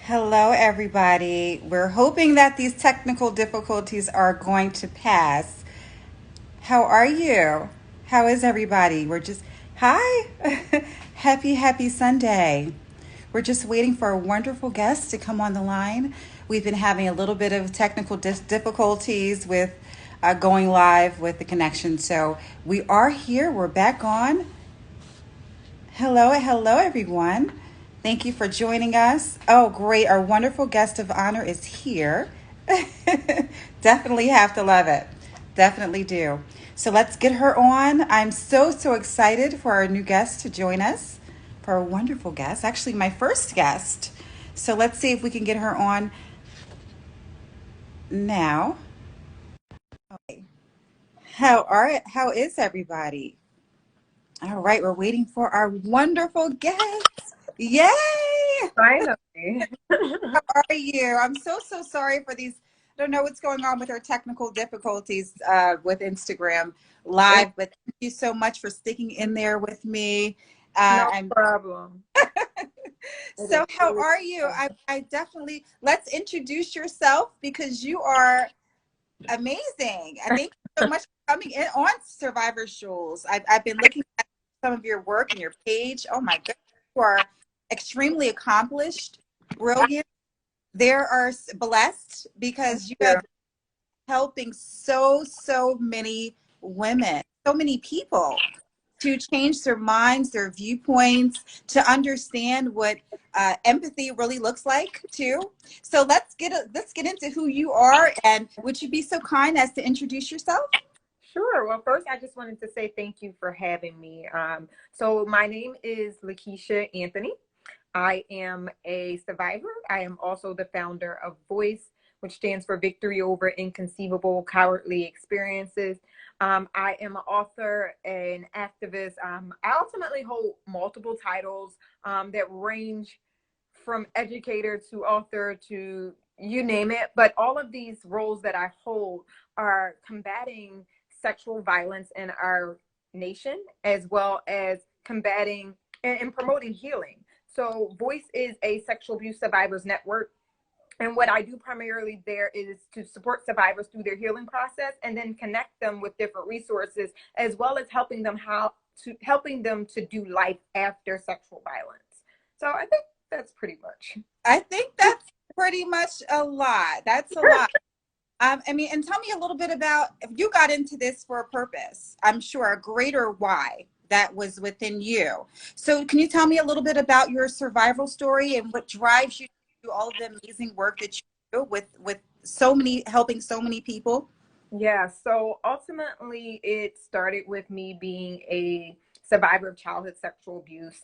Hello, everybody. We're hoping that these technical difficulties are going to pass. How are you? How is everybody? Hi. Happy Sunday. We're just waiting for a wonderful guest to come on the line. We've been having a little bit of technical difficulties with going live with the connection. So we are here. We're back on. Hello, everyone. Thank you for joining us. Oh, great. Our wonderful guest of honor is here. Definitely have to love it. Definitely do. So let's get her on. I'm so excited for our new guest to join us, for a wonderful guest, actually, my first guest. So let's see if we can get her on now. Okay. How is everybody? All right, we're waiting for our wonderful guest. Yay! Finally. How are you? I'm so sorry for these. I don't know what's going on with our technical difficulties with Instagram It's Live, but thank you so much for sticking in there with me. no I'm problem. It is so. How really are you? fun. I definitely let's introduce yourself because you are amazing. I thank you so much for coming in on Survivor Jewels. I've been looking at some of your work and your page. Oh my goodness, you are extremely accomplished, brilliant. There are blessed because you Yeah. have helping so many women, so many people to change their minds, their viewpoints, to understand what empathy really looks like too. So let's get into who you are, and would you be so kind as to introduce yourself? Sure. Well, first, I just wanted to say thank you for having me. So my name is Lakeisha Anthony. I am a survivor. I am also the founder of Voice, which stands for Victory Over Inconceivable Cowardly Experiences. I am an author, an activist. I ultimately hold multiple titles that range from educator to author to you name it. But all of these roles that I hold are combating sexual violence in our nation, as well as combating and promoting healing. So, Voice is a sexual abuse survivors network. And what I do primarily there is to support survivors through their healing process and then connect them with different resources, as well as helping them to do life after sexual violence. So I think that's pretty much. I think that's pretty much a lot. That's a lot. I mean, and tell me a little bit about if you got into this for a purpose, I'm sure a greater why that was within you. So, can you tell me a little bit about your survival story and what drives you to do all of the amazing work that you do with so many helping so many people? Yeah, so ultimately, it started with me being a survivor of childhood sexual abuse,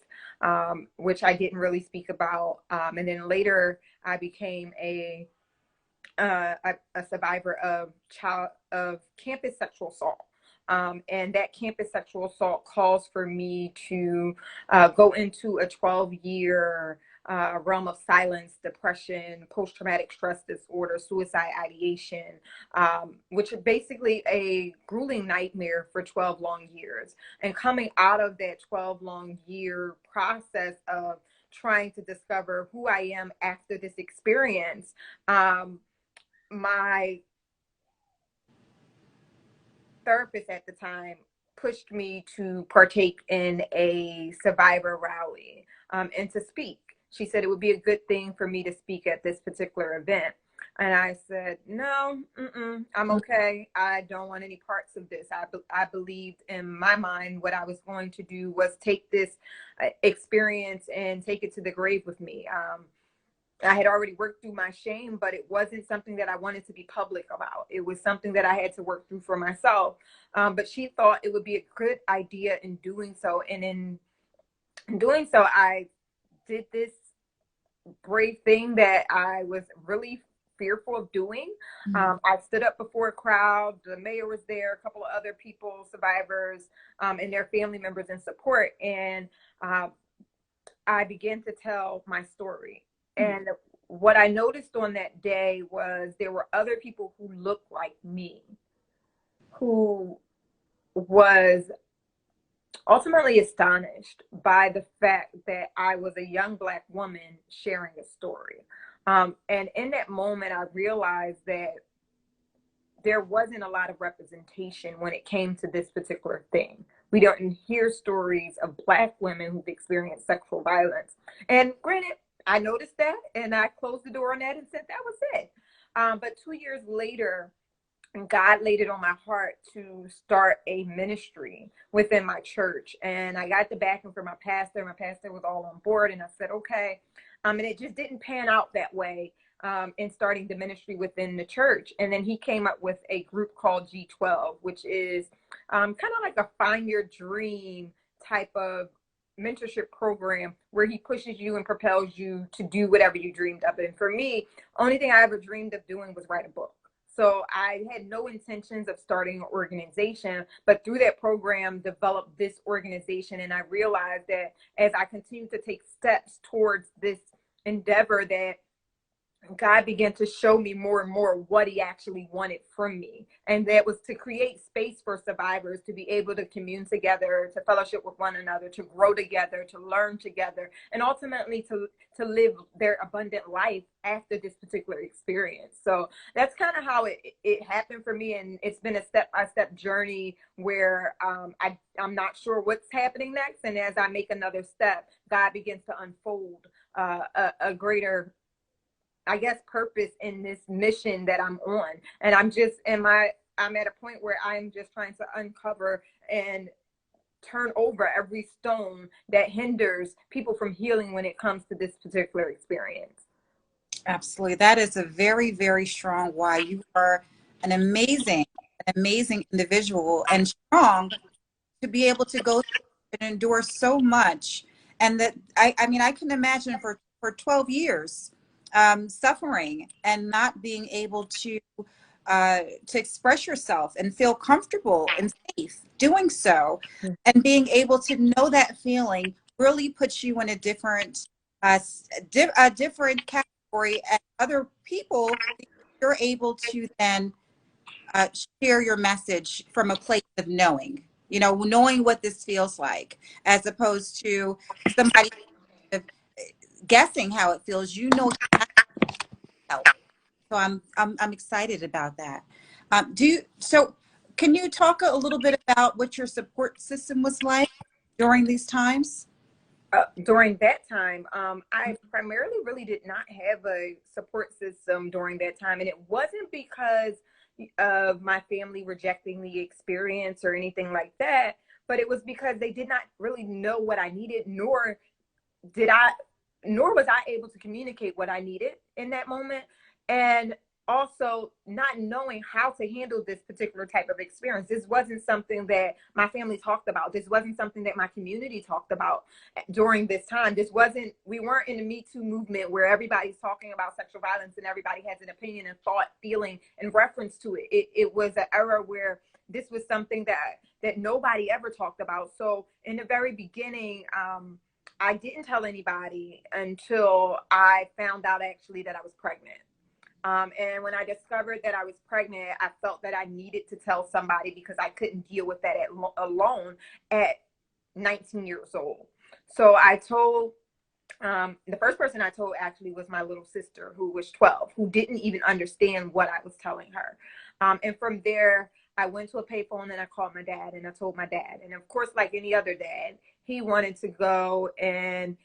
which I didn't really speak about. And then later, I became a survivor of campus sexual assault. And that campus sexual assault calls for me to go into a 12-year realm of silence, depression, post traumatic stress disorder, suicide ideation, which is basically a grueling nightmare for 12 long years. And coming out of that 12 long year process of trying to discover who I am after this experience, my therapist at the time pushed me to partake in a survivor rally and to speak. She said it would be a good thing for me to speak at this particular event. And I said, no, I'm okay. I don't want any parts of this. I believed in my mind what I was going to do was take this experience and take it to the grave with me. I had already worked through my shame, but it wasn't something that I wanted to be public about. It was something that I had to work through for myself. But she thought it would be a good idea in doing so. And in doing so, I did this brave thing that I was really fearful of doing. I stood up before a crowd. The mayor was there, a couple of other people, survivors, and their family members in support. And I began to tell my story. And what I noticed on that day was there were other people who looked like me, who was ultimately astonished by the fact that I was a young Black woman sharing a story. And in that moment, I realized that there wasn't a lot of representation when it came to this particular thing. We don't hear stories of Black women who've experienced sexual violence. And granted, I noticed that and I closed the door on that and said that was it. But 2 years later, God laid it on my heart to start a ministry within my church. And I got the backing from my pastor. My pastor was all on board. And I said, okay. And it just didn't pan out that way in starting the ministry within the church. And then he came up with a group called G12, which is kind of like a find your dream type of mentorship program where he pushes you and propels you to do whatever you dreamed of. And for me, only thing I ever dreamed of doing was write a book. So I had no intentions of starting an organization, but through that program, developed this organization. And I realized that as I continued to take steps towards this endeavor, that God began to show me more and more what he actually wanted from me. And that was to create space for survivors to be able to commune together, to fellowship with one another, to grow together, to learn together, and ultimately to live their abundant life after this particular experience. So that's kind of how it happened for me. And it's been a step-by-step journey where I'm not sure what's happening next. And as I make another step, God begins to unfold a greater, I guess, purpose in this mission that I'm on. And I'm at a point where I'm just trying to uncover and turn over every stone that hinders people from healing when it comes to this particular experience. Absolutely. That is a very, very strong why. You are an amazing individual and strong to be able to go through and endure so much. And that, I mean, I can imagine for 12 years suffering and not being able to express yourself and feel comfortable and safe doing so, and being able to know that feeling really puts you in a different a different category, and other people, you're able to then share your message from a place of knowing, knowing what this feels like, as opposed to somebody guessing how it feels. Help. So I'm excited about that. So can you talk a little bit about what your support system was like during these times? During that time, I primarily really did not have a support system during that time. And it wasn't because of my family rejecting the experience or anything like that, but it was because they did not really know what I needed, did I, nor was I able to communicate what I needed in that moment. And also not knowing how to handle this particular type of experience. This wasn't something that my family talked about. This wasn't something that my community talked about during this time. We weren't in the Me Too movement where everybody's talking about sexual violence and everybody has an opinion and thought, feeling in reference to it. It was an era where this was something that nobody ever talked about. So in the very beginning, I didn't tell anybody until I found out actually that I was pregnant. And when I discovered that I was pregnant, I felt that I needed to tell somebody because I couldn't deal with that alone at 19 years old. So I told, the first person I told actually was my little sister, who was 12, who didn't even understand what I was telling her. And from there, I went to a payphone and I called my dad and I told my dad. And of course, like any other dad, he wanted to go and,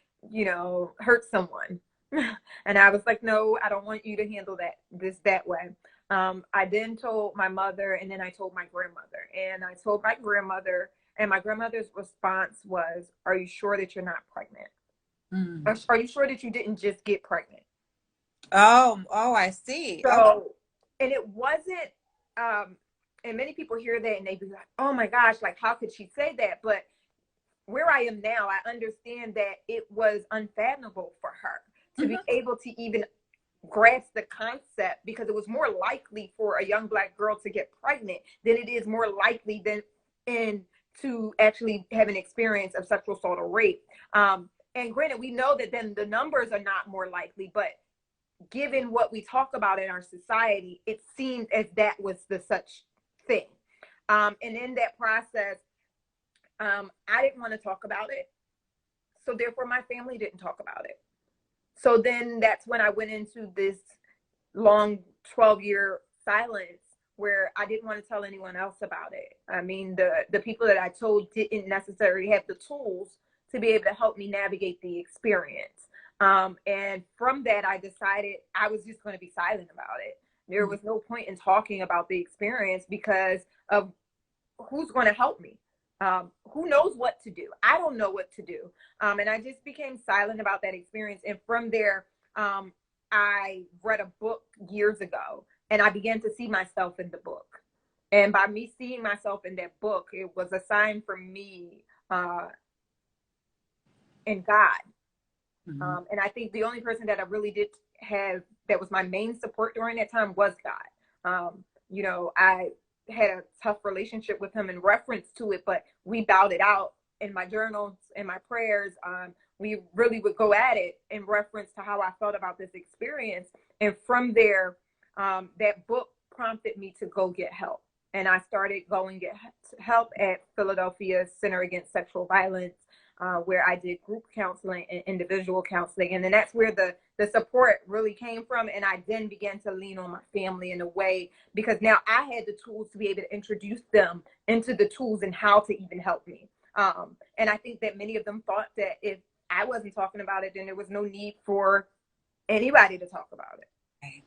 hurt someone. And I was like, no, I don't want you to handle that way. I then told my mother, and then I told my grandmother. And I told my grandmother, and my grandmother's response was, are you sure that you're not pregnant? Mm. Are you sure that you didn't just get pregnant? Oh, I see. Okay. So, and it wasn't, and many people hear that and they be like, oh my gosh, like, how could she say that? But where I am now, I understand that it was unfathomable for her to be able to even grasp the concept, because it was more likely for a young Black girl to get pregnant than it is more likely to actually have an experience of sexual assault or rape. And granted, we know that then the numbers are not more likely, but given what we talk about in our society, it seemed as that was the such thing. And in that process, I didn't want to talk about it. So therefore, my family didn't talk about it. So then that's when I went into this long 12-year silence where I didn't want to tell anyone else about it. I mean, the people that I told didn't necessarily have the tools to be able to help me navigate the experience. And from that, I decided I was just going to be silent about it. There was no point in talking about the experience because of who's going to help me. Who knows what to do? I don't know what to do. And I just became silent about that experience. And from there, I read a book years ago and I began to see myself in the book. And by me seeing myself in that book, it was a sign for me in God. And I think the only person that I really did have that was my main support during that time was God. You know, I had a tough relationship with him in reference to it, but we bowed it out in my journals and my prayers. We really would go at it in reference to how I felt about this experience. And from there, that book prompted me to go get help. And I started going get help at Philadelphia Center Against Sexual Violence, where I did group counseling and individual counseling. And then that's where the support really came from. And I then began to lean on my family in a way, because now I had the tools to be able to introduce them into the tools and how to even help me. And I think that many of them thought that if I wasn't talking about it, then there was no need for anybody to talk about it. Right.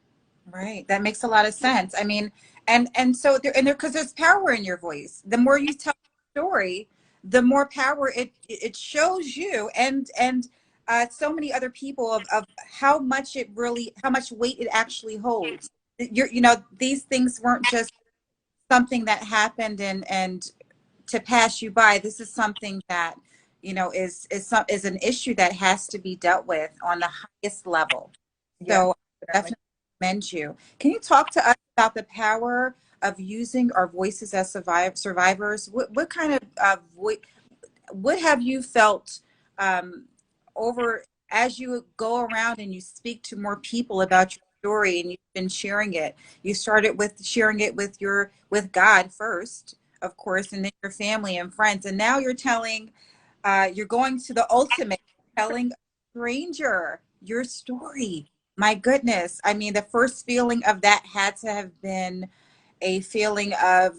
Right. That makes a lot of sense. I mean, and so there, because there's power in your voice. The more you tell the story, the more power it shows you and so many other people of how much it really, how much weight it actually holds. You know, these things weren't just something that happened and to pass you by. This is something that, you know, is an issue that has to be dealt with on the highest level. Yeah, So definitely. definitely commend you. Can you talk to us about the power of using our voices as survivors? What kind of voice? What have you felt um, over as you go around and you speak to more people about your story and you've been sharing it? You started with sharing it with God first, of course, and then your family and friends, and now you're telling, you're going to the ultimate, telling a stranger your story. My goodness. I mean, the first feeling of that had to have been a feeling of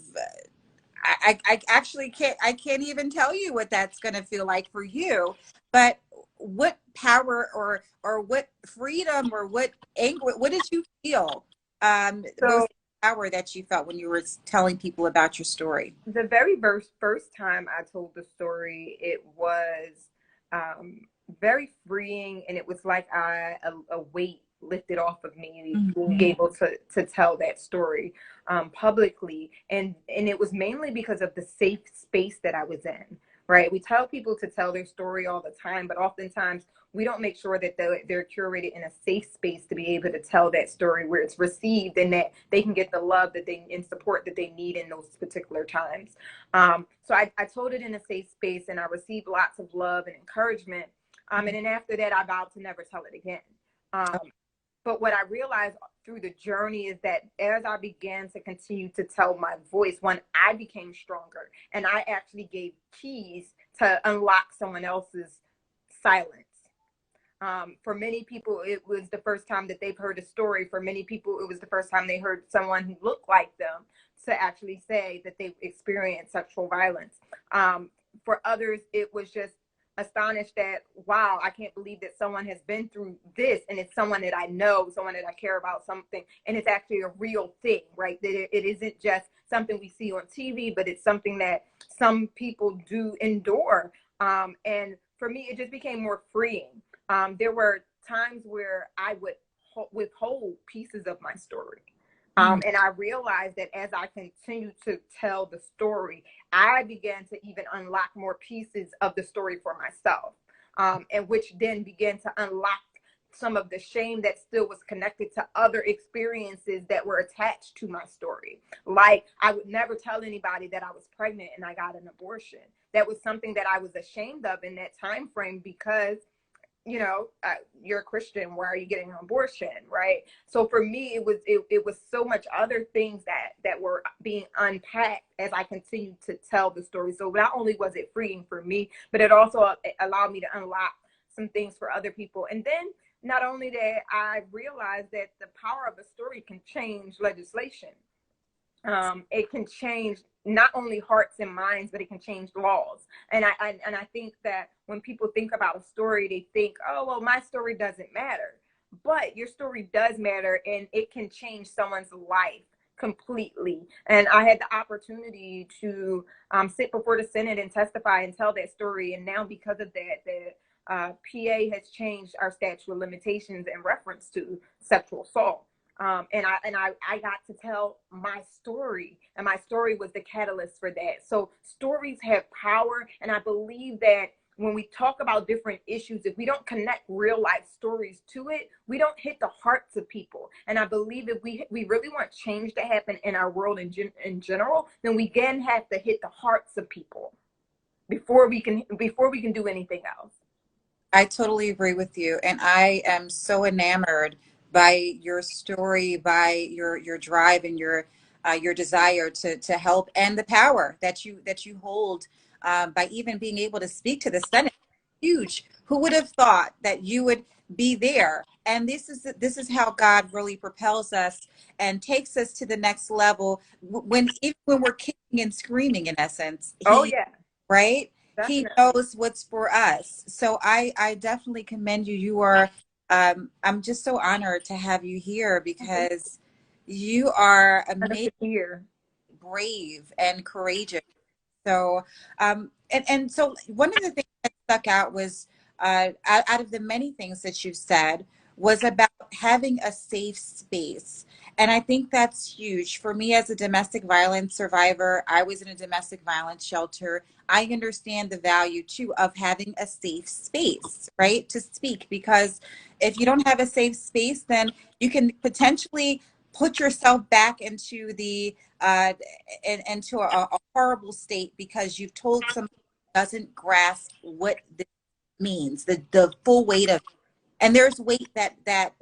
I actually can't even tell you what that's going to feel like for you, but what power or what freedom or what anger, what did you feel? What was So the power that you felt when you were telling people about your story? the very first time I told the story, it was um, very freeing, and it was like a weight lifted off of me being Mhm. able to tell that story publicly, and it was mainly because of the safe space that I was in. Right, we tell people to tell their story all the time, but oftentimes we don't make sure that they're curated in a safe space to be able to tell that story where it's received and that they can get the love that they and support that they need in those particular times. So I told it in a safe space and I received lots of love and encouragement. And then after that, I vowed to never tell it again. But what I realized through the journey is that as I began to continue to tell my voice, when I became stronger and I actually gave keys to unlock someone else's silence. For many people, it was the first time that they've heard a story. For many people, it was the first time they heard someone who looked like them to actually say that they've experienced sexual violence. For others, it was just astonished that, wow, I can't believe that someone has been through this and it's someone that I know, someone that I care about, something, and it's actually a real thing, right? That it isn't just something we see on TV, but it's something that some people do endure. And for me, it just became more freeing. There were times where I would withhold pieces of my story. Mhm. And I realized that as I continued to tell the story, I began to even unlock more pieces of the story for myself, and which then began to unlock some of the shame that still was connected to other experiences that were attached to my story. Like I would never tell anybody that I was pregnant and I got an abortion. That was something that I was ashamed of in that time frame because you're a Christian, why are you getting an abortion, right? So for me, it was so much other things that were being unpacked as I continued to tell the story. So not only was it freeing for me, but it also allowed me to unlock some things for other people. And then not only that, I realized that the power of a story can change legislation. It can change not only hearts and minds, but it can change laws. And I think that when people think about a story, they think, oh well, my story doesn't matter. But your story does matter, and it can change someone's life completely. And I had the opportunity to sit before the Senate and testify and tell that story. And now, because of that, PA has changed our statute of limitations in reference to sexual assault. And I got to tell my story, and my story was the catalyst for that. So stories have power, and I believe that when we talk about different issues, if we don't connect real life stories to it, we don't hit the hearts of people. And I believe if we really want change to happen in our world in general, then we again have to hit the hearts of people before we can do anything else. I totally agree with you. And I am so enamored by your story, by your drive and your desire to help, and the power that you hold, by even being able to speak to the Senate. Huge. Who would have thought that you would be there? And this is how God really propels us and takes us to the next level. When even when we're kicking and screaming, in essence, Oh He, yeah, right? He definitely. knows what's for us. So I definitely commend you. You are, I'm just so honored to have you here because you are I love amazing, to hear. brave, and courageous. So, and so one of the things that stuck out was, out of the many things that you've said, was about having a safe space. And I think that's huge. For me, as a domestic violence survivor, I was in a domestic violence shelter. I understand the value too of having a safe space, right? To speak, because if you don't have a safe space, then you can potentially put yourself back into the into a horrible state because you've told somebody who doesn't grasp what this means, the full weight of it. And there's weight that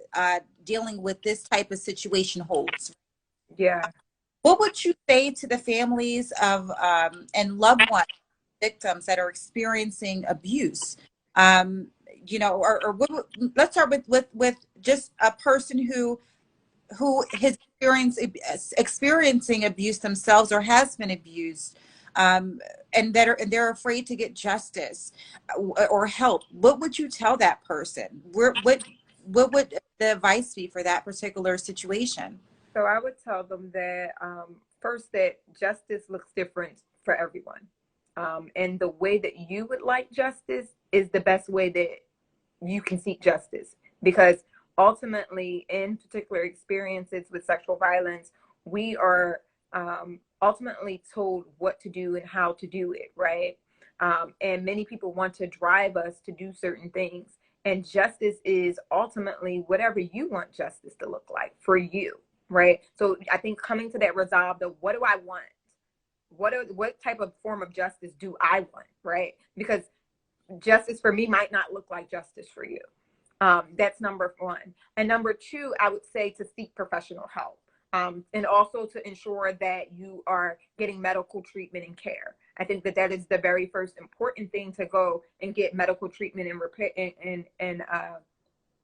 dealing with this type of situation holds. Yeah. What would you say to the families of and loved ones, victims that are experiencing abuse? Um, or let's start with just a person who has experiencing abuse themselves or has been abused, and they're afraid to get justice, or help. What would you tell that person? What would the advice be for that particular situation? So I would tell them that first, that justice looks different for everyone. And the way that you would like justice is the best way that you can seek justice. Because ultimately, in particular experiences with sexual violence, we are ultimately told what to do and how to do it, right? And many people want to drive us to do certain things. And justice is ultimately whatever you want justice to look like for you, right? So I think coming to that resolve of what do I want? What type of form of justice do I want, right? Because justice for me might not look like justice for you. That's number one. And number two, I would say to seek professional help. And also to ensure that you are getting medical treatment and care. I think that that is the very first important thing, to go and get medical treatment and repair and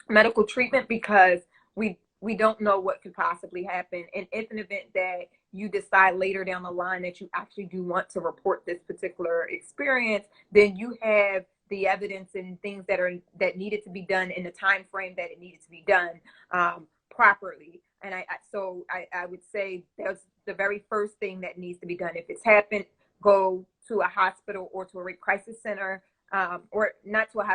medical treatment, because we don't know what could possibly happen. And if an event that you decide later down the line that you actually do want to report this particular experience, then you have the evidence and things that needed to be done in the time frame that it needed to be done properly. And I would say that's the very first thing that needs to be done. If it's happened, go to a hospital or to a rape crisis center, or not to a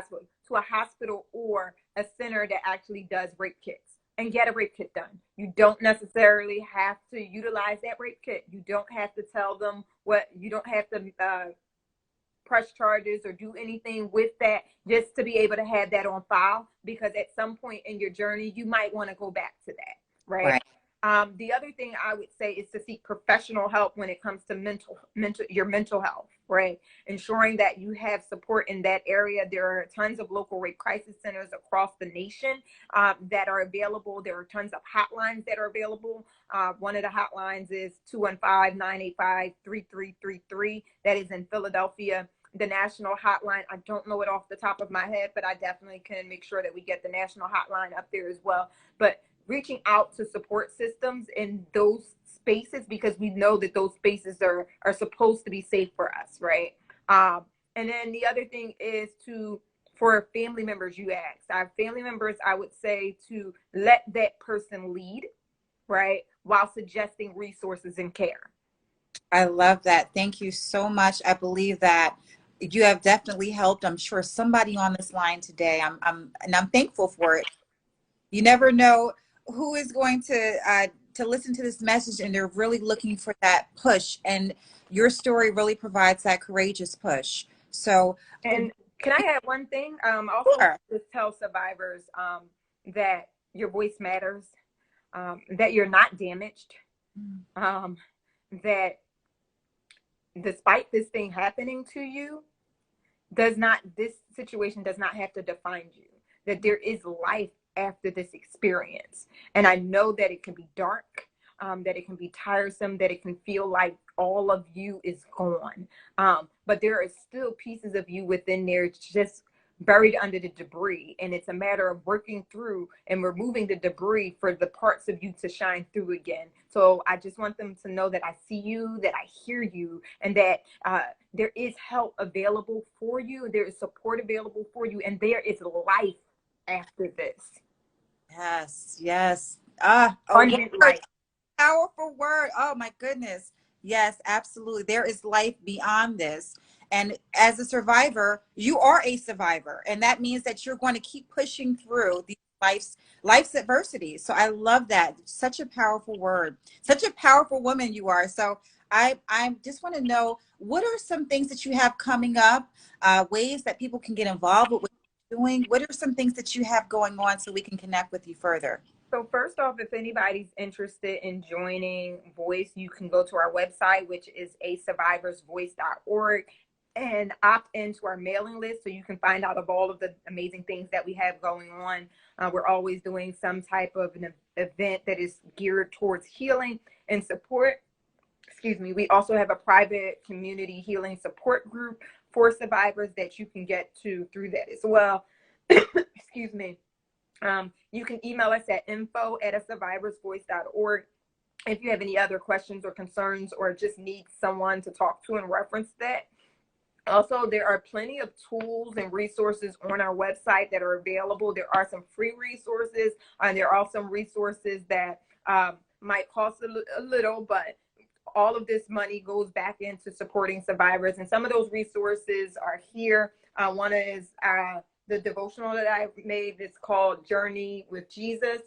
hospital or a center that actually does rape kits, and get a rape kit done. You don't necessarily have to utilize that rape kit. You don't have to tell them you don't have to press charges or do anything with that, just to be able to have that on file, because at some point in your journey, you might want to go back to that, right? Right. The other thing I would say is to seek professional help when it comes to your mental health, right? Ensuring that you have support in that area. There are tons of local rape crisis centers across the nation that are available. There are tons of hotlines that are available. One of the hotlines is 215-985-3333. That is in Philadelphia. the national hotline. I don't know it off the top of my head, but I definitely can make sure that we get the national hotline up there as well. But reaching out to support systems in those spaces, because we know that those spaces are supposed to be safe for us, right? And then the other thing is to, for family members, you asked. I have family members, I would say to let that person lead, right? While suggesting resources and care. I love that. Thank you so much. I believe that you have definitely helped. I'm sure somebody on this line today. And I'm thankful for it. You never know who is going to listen to this message, and they're really looking for that push. And your story really provides that courageous push. So, And can I add one thing? Also, sure. just tell survivors that your voice matters, that you're not damaged, um, that despite this thing happening to you, this situation does not have to define you, that there is life after this experience. And I know that it can be dark, that it can be tiresome, that it can feel like all of you is gone. But there are still pieces of you within there just buried under the debris. And it's a matter of working through and removing the debris for the parts of you to shine through again. So I just want them to know that I see you, that I hear you, and that there is help available for you. There is support available for you. And there is life after this. Yes, yes. Abundant life. Powerful word. Oh my goodness. Yes, absolutely. There is life beyond this. And as a survivor, you are a survivor. And that means that you're going to keep pushing through these life's adversities. So I love that. Such a powerful word. Such a powerful woman you are. So I just want to know, what are some things that you have coming up, ways that people can get involved with what you're doing? What are some things that you have going on so we can connect with you further? So first off, if anybody's interested in joining Voice, you can go to our website, which is asurvivorsvoice.org, and opt into our mailing list so you can find out of all of the amazing things that we have going on. We're always doing some type of an event that is geared towards healing and support. Excuse me. We also have a private community healing support group for survivors that you can get to through that as well. Excuse me. You can email us at info@asurvivorsvoice.org if you have any other questions or concerns, or just need someone to talk to in reference to that. Also, there are plenty of tools and resources on our website that are available. There are some free resources, and there are some resources that might cost a little, but all of this money goes back into supporting survivors. And some of those resources are here. One is the devotional that I made. It's called Journey with Jesus.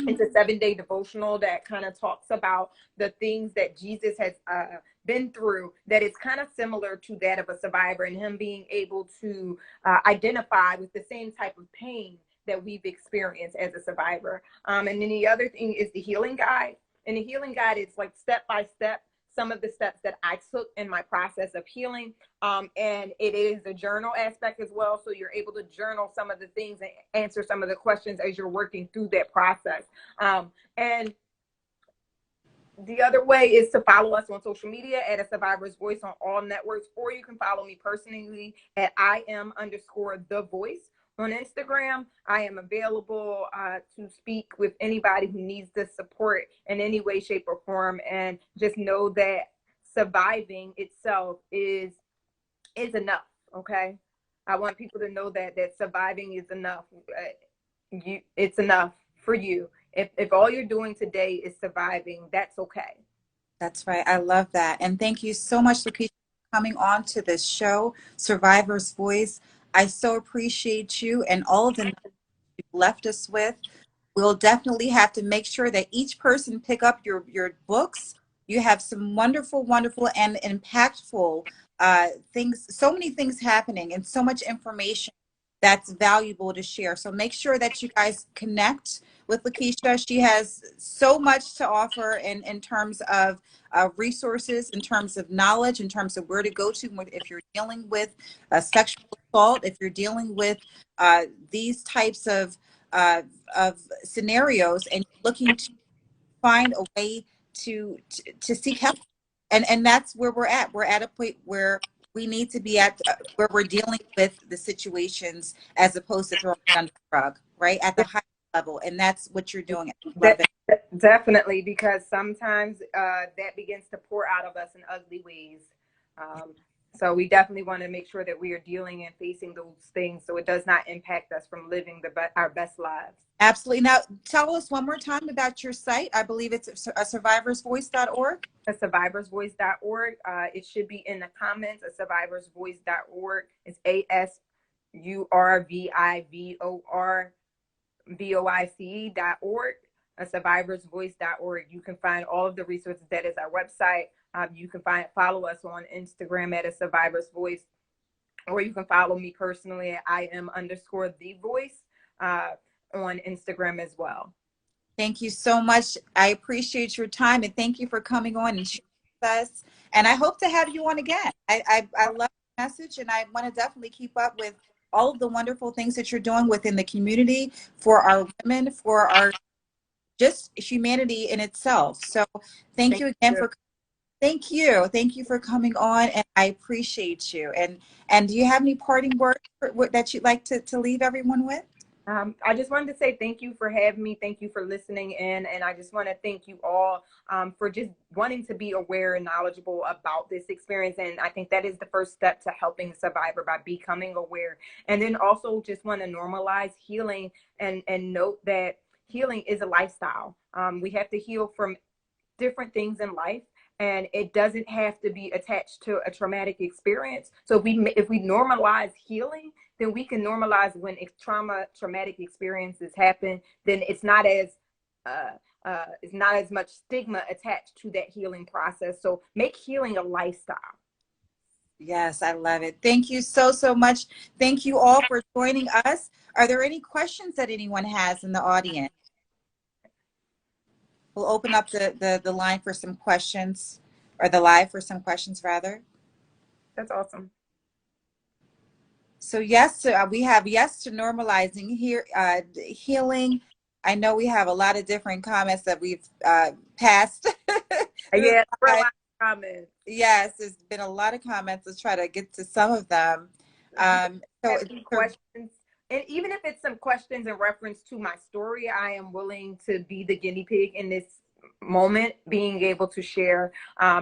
It's a 7-day devotional that kind of talks about the things that Jesus has been through, that is kind of similar to that of a survivor, and him being able to identify with the same type of pain that we've experienced as a survivor. And then the other thing is the healing guide. And the healing guide is like step by step, some of the steps that I took in my process of healing. And it is a journal aspect as well. So you're able to journal some of the things and answer some of the questions as you're working through that process. And the other way is to follow us on social media at A Survivor's Voice on all networks, or you can follow me personally at IM_the voice. On Instagram, I am available to speak with anybody who needs the support in any way, shape, or form. And just know that surviving itself is enough. Okay, I want people to know that surviving is enough. It's enough for you. If all you're doing today is surviving, that's okay. That's right. I love that. And thank you so much, Lakeisha, for coming on to this show, Survivor's Voice. I so appreciate you and all of the knowledge you've left us with. We'll definitely have to make sure that each person pick up your books. You have some wonderful, wonderful, and impactful things, so many things happening and so much information that's valuable to share. So make sure that you guys connect with Lakeisha. She has so much to offer in terms of resources, in terms of knowledge, in terms of where to go to if you're dealing with sexual assault, if you're dealing with these types of scenarios, and looking to find a way to seek help. And that's where we're at. We're at a point where we need to be at where we're dealing with the situations as opposed to throwing it under the rug, right? At the high level. And that's what you're doing. I love it. Definitely, because sometimes that begins to pour out of us in ugly ways. So we definitely want to make sure that we are dealing and facing those things so it does not impact us from living our best lives. Absolutely. Now, tell us one more time about your site. I believe it's survivorsvoice.org. A survivorsvoice.org. It should be in the comments. A survivorsvoice.org. It's ASURVIVORVOICE.org. A survivorsvoice.org. You can find all of the resources. That is our website. You can follow us on Instagram at A Survivor's Voice, or you can follow me personally at IM_the voice on Instagram as well. Thank you so much. I appreciate your time, and thank you for coming on and sharing with us. And I hope to have you on again. I love the message, and I want to definitely keep up with all of the wonderful things that you're doing within the community for our women, for our just humanity in itself. So thank you again for thank you for coming on, and I appreciate you. And do you have any parting words that you'd like to leave everyone with? I just wanted to say thank you for having me. Thank you for listening in. And I just want to thank you all for just wanting to be aware and knowledgeable about this experience. And I think that is the first step to helping survivor, by becoming aware. And then also just want to normalize healing and note that healing is a lifestyle. We have to heal from different things in life, and it doesn't have to be attached to a traumatic experience. So if we normalize healing, then we can normalize when traumatic experiences happen. Then it's not as much stigma attached to that healing process. So make healing a lifestyle. Yes, I love it. Thank you so much. Thank you all for joining us. Are there any questions that anyone has in the audience? We'll open up the line for some questions, or the live for some questions rather. That's awesome. So yes, we have yes to normalizing here, healing. I know we have a lot of different comments that we've passed. Yeah, a lot of comments. Yes, there's been a lot of comments. Let's try to get to some of them. Questions, and even if it's some questions in reference to my story, I am willing to be the guinea pig in this moment, being able to share,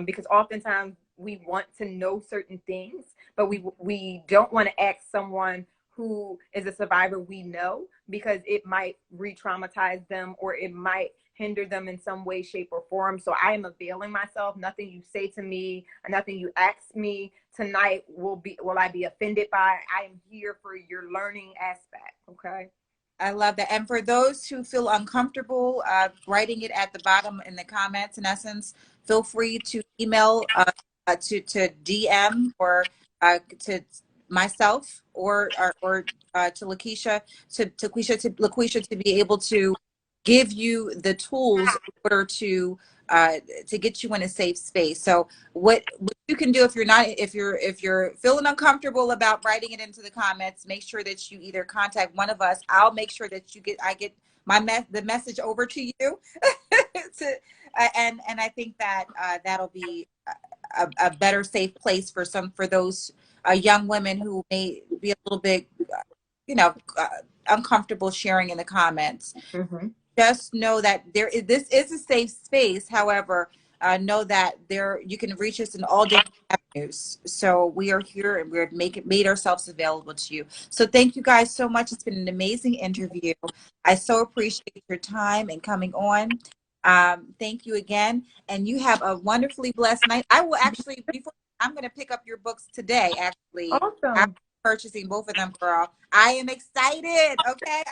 because oftentimes we want to know certain things, but we don't want to ask someone who is a survivor we know, because it might re-traumatize them, or it might hinder them in some way, shape, or form. So I am availing myself. Nothing you say to me, or nothing you ask me tonight will I be offended by. I am here for your learning aspect. Okay. I love that. And for those who feel uncomfortable writing it at the bottom in the comments, in essence, feel free to email to DM or to myself or to LaQuisha to be able to give you the tools in order to get you in a safe space. So what you can do, if you're feeling uncomfortable about writing it into the comments, make sure that you either contact one of us. I'll make sure that I get the message over to you. And I think that that'll be a better safe place for those young women who may be a little bit uncomfortable sharing in the comments. Mm-hmm. Just know that this is a safe space. However, know that you can reach us in all different avenues. So we are here, and we're made ourselves available to you. So thank you guys so much. It's been an amazing interview. I so appreciate your time and coming on. Thank you again, and you have a wonderfully blessed night. I will actually, I'm going to pick up your books today. Actually, awesome. I'm purchasing both of them, girl. I am excited. Okay.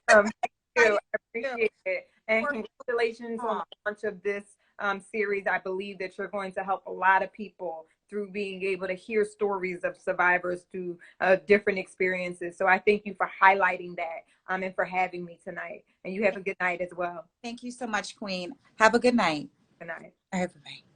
Awesome. I appreciate it, and congratulations on the launch of this series. I believe that you're going to help a lot of people through being able to hear stories of survivors through different experiences. So I thank you for highlighting that and for having me tonight. And you have a good night as well. Thank you so much, Queen. Have a good night. Good night. All right, bye-bye.